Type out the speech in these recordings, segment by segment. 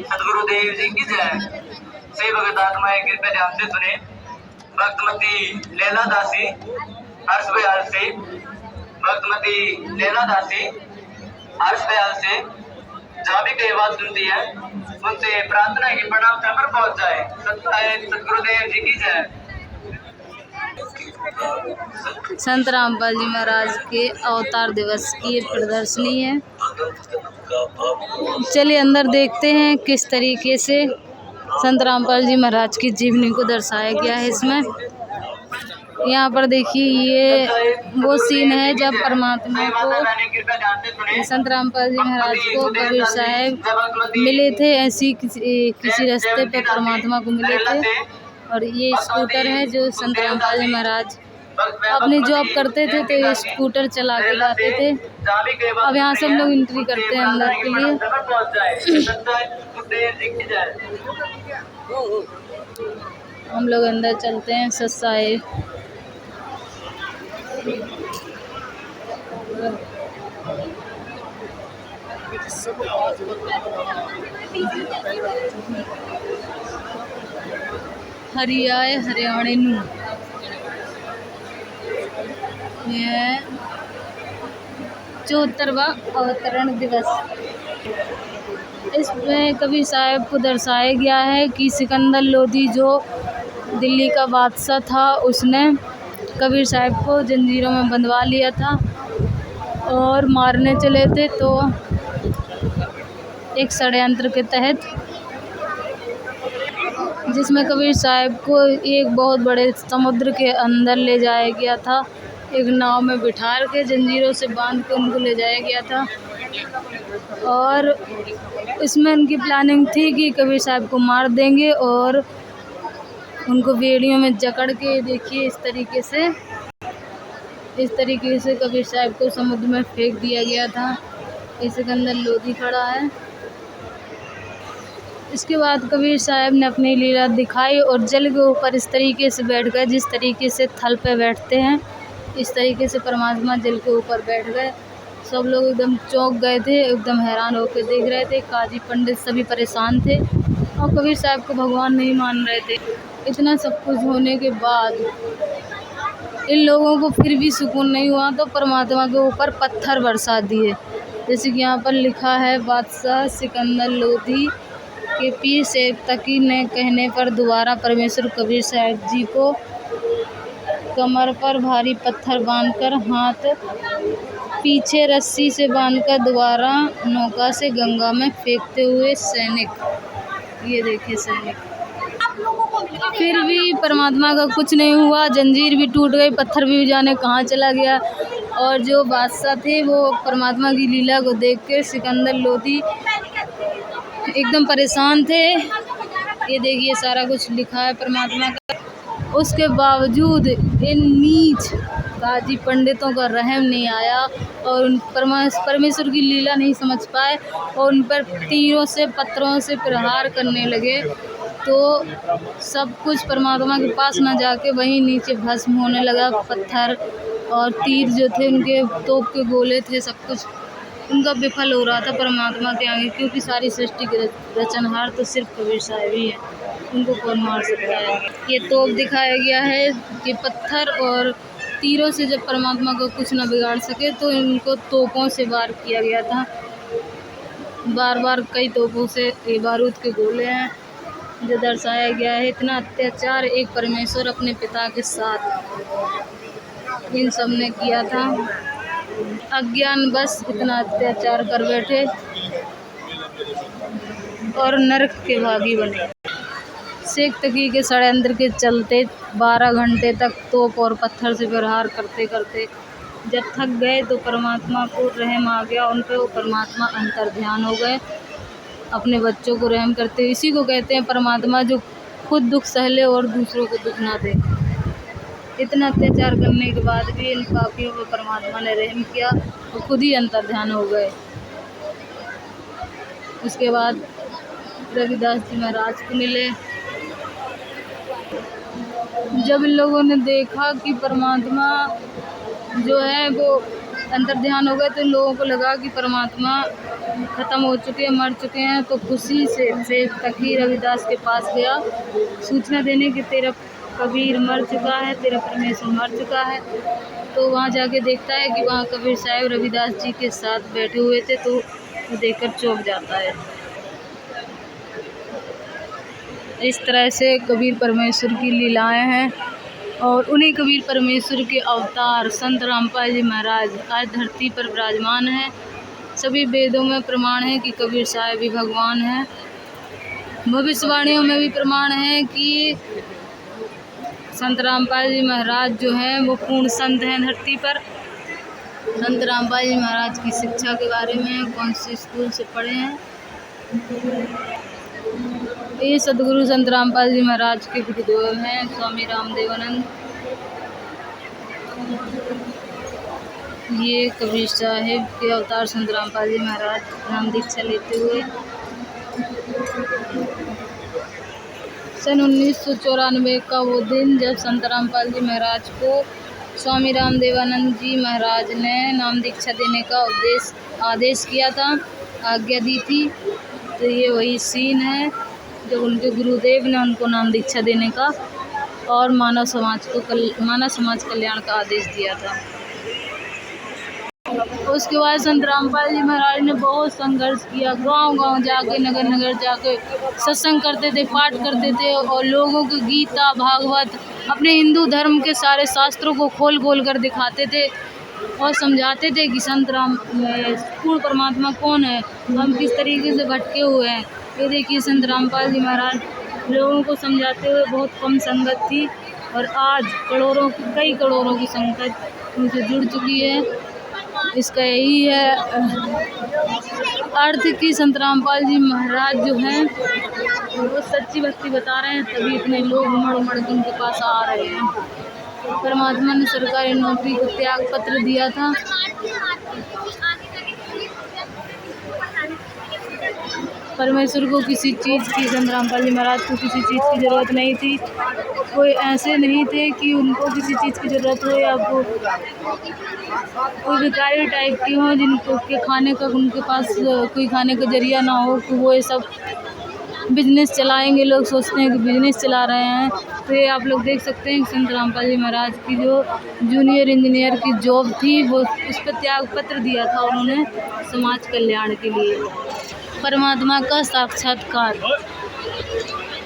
सदगुरुदेव जी की जय। से भगत आत्माएं कृपया ध्यान से सुने। भक्तमती लैला दासी हर्ष बयाल से, भक्तमती लैला दासी हर्ष बयाल से जहाँ भी कोई आवाज सुनती है उनसे प्रार्थना है कि प्रणाम समय पर पहुंच जाए। सदगुरुदेव जी की जय। संत रामपाल जी महाराज के अवतार दिवस की प्रदर्शनी है। चलिए अंदर देखते हैं किस तरीके से संत रामपाल जी महाराज की जीवनी को दर्शाया गया है इसमें। यहाँ पर देखिए ये वो सीन है जब परमात्मा को, संत रामपाल जी महाराज को कबीर साहब मिले थे। ऐसी किसी रास्ते पे परमात्मा को मिले थे। और ये स्कूटर है जो संत रामपाल जी महाराज अपनी जॉब करते थे तो ये स्कूटर चला के लाते थे। अब यहाँ से हम लोग एंट्री करते हैं अंदर के लिए। हम लोग अंदर चलते हैं। सत्साई हरियाए हरियाणे नू यह 74वां अवतरण दिवस। इसमें कबीर साहब को दर्शाया गया है कि सिकंदर लोधी जो दिल्ली का बादशाह था उसने कबीर साहब को जंजीरों में बंधवा लिया था और मारने चले थे। तो एक षड्यंत्र के तहत जिसमें कबीर साहब को एक बहुत बड़े समुद्र के अंदर ले जाया गया था। एक नाव में बिठा के जंजीरों से बांध के उनको ले जाया गया था। और इसमें उनकी प्लानिंग थी कि कबीर साहब को मार देंगे और उनको बेड़ियों में जकड़ के, देखिए इस तरीके से कबीर साहब को समुद्र में फेंक दिया गया था। इस सिकंदर लोधी खड़ा है। इसके बाद कबीर साहब ने अपनी लीला दिखाई और जल के ऊपर इस तरीके से बैठ गए जिस तरीके से थल पे बैठते हैं। इस तरीके से परमात्मा जल के ऊपर बैठ गए। सब लोग एकदम चौंक गए थे, एकदम हैरान होकर देख रहे थे। काजी पंडित सभी परेशान थे और कबीर साहब को भगवान नहीं मान रहे थे। इतना सब कुछ होने के बाद इन लोगों को फिर भी सुकून नहीं हुआ तो परमात्मा के ऊपर पत्थर बरसा दिए। जैसे कि यहाँ पर लिखा है, बादशाह सिकंदर लोधी के पीर शेख तकी ने कहने पर दोबारा परमेश्वर कबीर साहब जी को कमर पर भारी पत्थर बांधकर, हाथ पीछे रस्सी से बांधकर दोबारा नौका से गंगा में फेंकते हुए सैनिक, ये देखिए सैनिक, फिर भी परमात्मा का कुछ नहीं हुआ। जंजीर भी टूट गई, पत्थर भी जाने कहाँ चला गया। और जो बादशाह थे वो परमात्मा की लीला को देख के सिकंदर लोधी एकदम परेशान थे। ये देखिए सारा कुछ लिखा है परमात्मा का। उसके बावजूद इन नीच काजी पंडितों का रहम नहीं आया और उन परमेश्वर की लीला नहीं समझ पाए और उन पर तीरों से, पत्थरों से प्रहार करने लगे। तो सब कुछ परमात्मा के पास न जाके वहीं नीचे भस्म होने लगा। पत्थर और तीर जो थे, उनके तोप के गोले थे, सब कुछ उनका विफल हो रहा था परमात्मा के आगे, क्योंकि सारी सृष्टि के रचनहार तो सिर्फ कबीर साहब ही है। उनको कौन मार सकता है। ये तोप दिखाया गया है कि पत्थर और तीरों से जब परमात्मा को कुछ न बिगाड़ सके तो इनको तोपों से वार किया गया था। बार बार कई तोपों से ये बारूद के गोले हैं जो दर्शाया गया है। इतना अत्याचार एक परमेश्वर अपने पिता के साथ इन सब ने किया था। अज्ञान बस इतना अत्याचार कर बैठे और नरक के भागी बने। शेख तकी के षड्यंत्र के चलते 12 घंटे तक तोप और पत्थर से प्रहार करते करते जब थक गए तो परमात्मा को रहम आ गया उन पर। वो परमात्मा अंतर्ध्यान हो गए अपने बच्चों को रहम करते। इसी को कहते हैं परमात्मा जो खुद दुख सहले और दूसरों को दुख ना दे। इतना अत्याचार करने के बाद भी इन पापियों पर परमात्मा ने रहम किया और खुद ही अंतर्ध्यान हो गए। उसके बाद रविदास जी महाराज को मिले। जब इन लोगों ने देखा कि परमात्मा जो है वो अंतर्ध्यान हो गए तो इन लोगों को लगा कि परमात्मा ख़त्म हो चुके हैं, मर चुके हैं, तो खुशी से फ़कीर रविदास के पास गया सूचना देने कि तेरा कबीर मर चुका है, तेरा परमेश्वर मर चुका है। तो वहाँ जाके देखता है कि वहाँ कबीर साहब रविदास जी के साथ बैठे हुए थे, तो वो देखकर चौंक जाता है। इस तरह से कबीर परमेश्वर की लीलाएं हैं और उन्हीं कबीर परमेश्वर के अवतार संत रामपाल जी महाराज आज धरती पर विराजमान हैं। सभी वेदों में प्रमाण है कि कबीर साहब भी भगवान हैं। भविष्यवाणियों में भी प्रमाण है कि संत रामपाल जी महाराज जो हैं वो पूर्ण संत हैं धरती पर। संत रामपाल जी महाराज की शिक्षा के बारे में कौन से स्कूल से पढ़े हैं, ये सदगुरु संत रामपाल जी महाराज के गुरुदेव हैं स्वामी रामदेवानंद। ये कबीर साहिब के अवतार संत रामपाल जी महाराज नाम दीक्षा लेते हुए सन 1994 का वो दिन जब संत रामपाल जी महाराज को स्वामी रामदेवानंद जी महाराज ने नाम दीक्षा देने का आदेश किया था, आज्ञा दी थी। तो ये वही सीन है जब उनके गुरुदेव ने उनको नाम दीक्षा देने का और मानव समाज कल्याण का आदेश दिया था। उसके बाद संत रामपाल जी महाराज ने बहुत संघर्ष किया, गांव-गांव जाके नगर नगर जाके सत्संग करते थे, पाठ करते थे और लोगों को गीता भागवत अपने हिंदू धर्म के सारे शास्त्रों को खोल खोल कर दिखाते थे और समझाते थे कि संत राम पूर्ण परमात्मा कौन है, हम किस तरीके से भटके हुए हैं। ये देखिए संत रामपाल जी महाराज लोगों को समझाते हुए बहुत कम संगत थी और आज कई करोड़ों की संगत उनसे जुड़ चुकी है। इसका यही है अर्थ कि संत रामपाल जी महाराज जो हैं वो सच्ची भक्ति बता रहे हैं, तभी इतने लोग उमड़ उमड़ के उनके पास आ रहे हैं। परमात्मा ने सरकारी नौकरी को त्याग पत्र दिया था। परमेश्वर को किसी चीज़ की, संत रामपाल जी महाराज को किसी चीज़ की ज़रूरत नहीं थी। कोई ऐसे नहीं थे कि उनको किसी चीज़ की ज़रूरत हो या कोई भिखारी टाइप की हो जिनको के खाने का उनके पास कोई खाने का जरिया ना हो कि वो ये सब बिजनेस चलाएंगे। लोग सोचते हैं कि बिजनेस चला रहे हैं। तो ये आप लोग देख सकते हैं संत रामपाल जी महाराज की जो जूनियर इंजीनियर की जॉब थी वो उस पर त्याग पत्र दिया था उन्होंने समाज कल्याण के लिए। परमात्मा का साक्षात्कार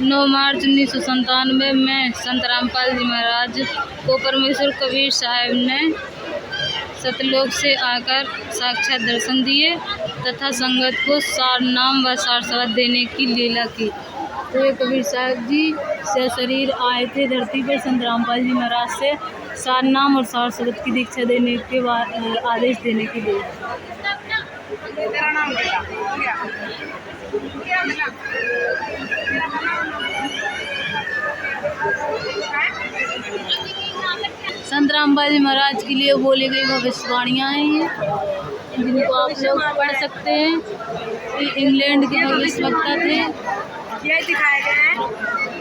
9 मार्च 1997 में संत रामपाल जी महाराज को परमेश्वर कबीर साहब ने सतलोक से आकर साक्षात दर्शन दिए तथा संगत को सार नाम व सार शब्द देने की लीला की। तो ये कबीर साहब जी से शरीर आए थे धरती पर संत रामपाल जी महाराज से सार नाम और सार शब्द की दीक्षा देने के बाद आदेश देने के लिए। संत रामपाल जी महाराज के लिए बोली गई भविष्यवाणियाँ हैं ये, जिनको आप लोग पढ़ सकते हैं। ये इंग्लैंड के भविष्यवक्ता थे। ये दिखाए गए हैं,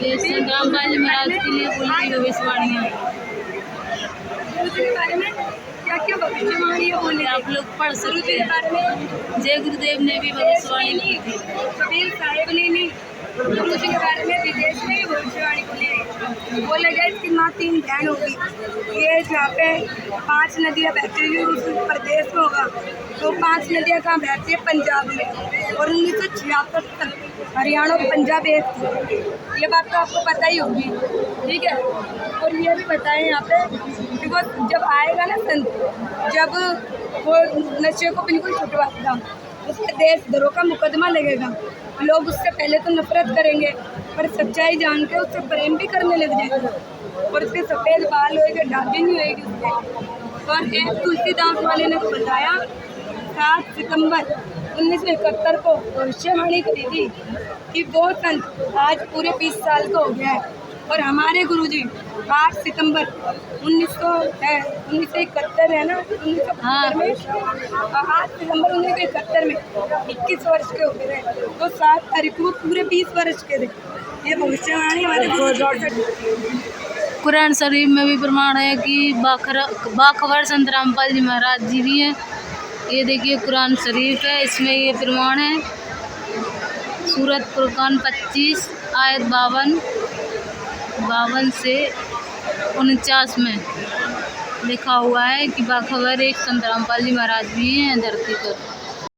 ये संत रामपाल जी महाराज के लिए बोली गई भविष्यवाणियाँ के बारे में क्या क्या भविष्यवाणी बोले आप लोग पढ़ सकते हैं। जय गुरुदेव ने भी भविष्यवाणी की थी। कबीर साहिब ने नहीं गुरु जी के बारे में विदेश में भविष्यवाणी बोली। बोला गया इसकी माँ 3 बहन होगी। ये जहाँ पे 5 नदियाँ बहती हुई उस प्रदेश में होगा, तो 5 नदियाँ कहाँ बहती है? पंजाब में। और 1976 तक हरियाणा और पंजाब एक थी। ये बात तो आपको पता ही होगी, ठीक है। और ये भी बताएं यहाँ पे कि वो जब आएगा ना संत, जब वो नशे को बिल्कुल छुटवाएगा, उसके देशद्रोह का मुकदमा लगेगा। लोग उससे पहले तो नफरत करेंगे पर सच्चाई जान के उससे प्रेम भी करने लग जाएंगे और उसके सफ़ेद बाल होएंगे, दाढ़ी नहीं होएगी उससे। और एक तुलसीदास वाले ने बताया 7 सितंबर 1971 को भविष्यवाणी करी थी कि वो संत आज पूरे 20 साल का हो गया है। और हमारे गुरुजी 8 सितंबर 1971 है ना, 1971 में 8 सितंबर 1971 में 21 वर्ष के हो गए। तो 7 तारीख को पूरे 20 वर्ष के थे। ये भविष्यवाणी हमारे कुरान शरीफ में भी प्रमाण है कि बाखबर संत रामपाल जी महाराज जी भी हैं। ये देखिए कुरान शरीफ है, इसमें ये प्रमाण है सूरत फुरकान 25 आयत 52 से 49 में लिखा हुआ है कि बाखबर एक संत रामपाल जी महाराज भी हैं धरती पर।